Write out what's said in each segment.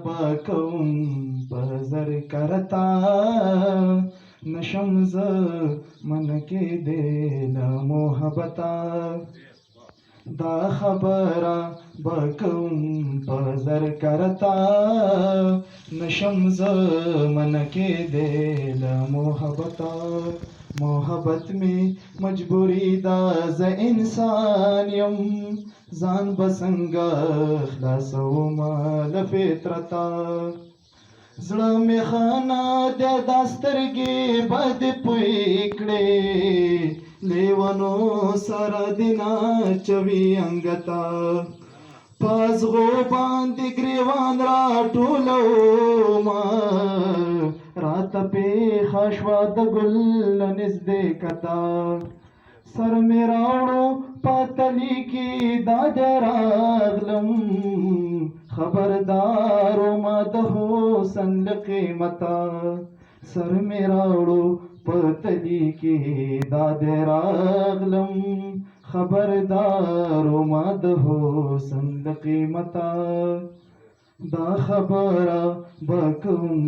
بکوم په زر کرتا نشم ز من کې د محبتا دا خبره بکوم په زر کرتا نشم ز من کې د محبتا محبت می مجبوری دا ز انسان یم ځان بسنګ خلاصوم له فطرتا زړه می خانه د داسترګې بد پوی کړې لیوانو سره دینا چوي انګتا پازغو باندې گریوان را ټولو ما رات په خشوا د ګل نږدې کتا سر می راوړو پاتلی کی دا راغلم خبردار ما د حسن قیمتا سر می راوړو پاتلی کی دا راغلم خبردار ما د حسن قیمتا دا خبره بکوم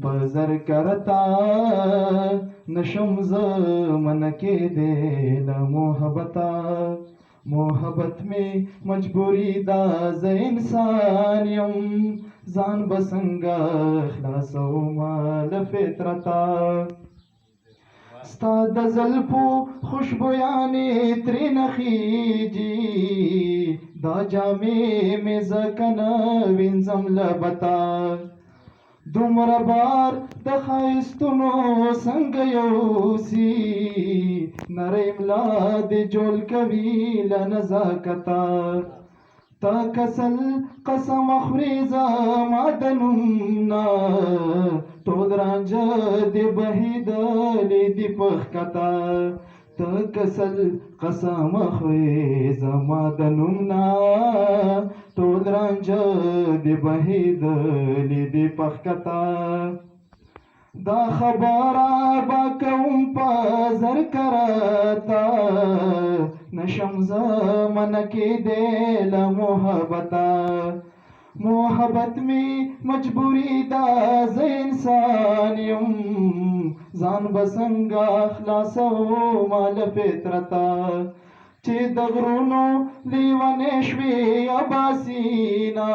په زر کرتا نشم ز من کې د محبتا محبت می مجبوری دا ز انسان یم ځان بسنګ خلاصوم له فطرتا ستا د زلفو خوشبویانې ترې نخیږي دا جامې مې ځکه نه وینځم له بتا دومره بار د ښایستونو څنګه یوسي نری ملا دې جوړ کوي له نزاکتا تا کسل قسم خوري زما د نوم نه ټول رانجه دې بهېدلې دې په ښکتا تا کسل قسم خوري زما د نوم نه ټول رانجه دې بهېدلې دې په ښکتا دا خبره به کوم په زر کرتا نشم ز من کې د محبتا محبت می مجبوری دا ز انسان یم ځان بسنګ خلاصوم له فطرتا چې د غرونو لیونې شوې اباسینا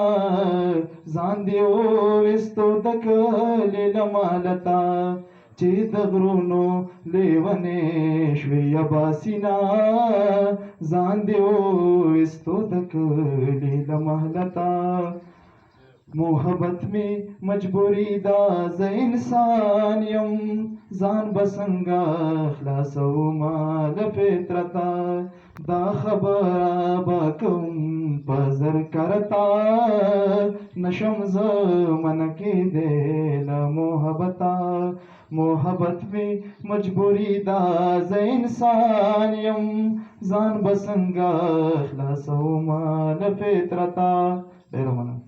ځان دې وویستو د کلي له مالتا چې د غرونو لیونې شوې اباسینا ځان دې وویستو د کلي له مالتا محبت می مجبوری دا ز انسان یم ځان بسنګ خلاصوم له فطرتا دا خبره بکوم په زر کرتا نشم ز من کې د محبتا محبت می مجبوری دا ز انسان یم ځان بسنګ خلاصوم له فطرتا ډېر مننه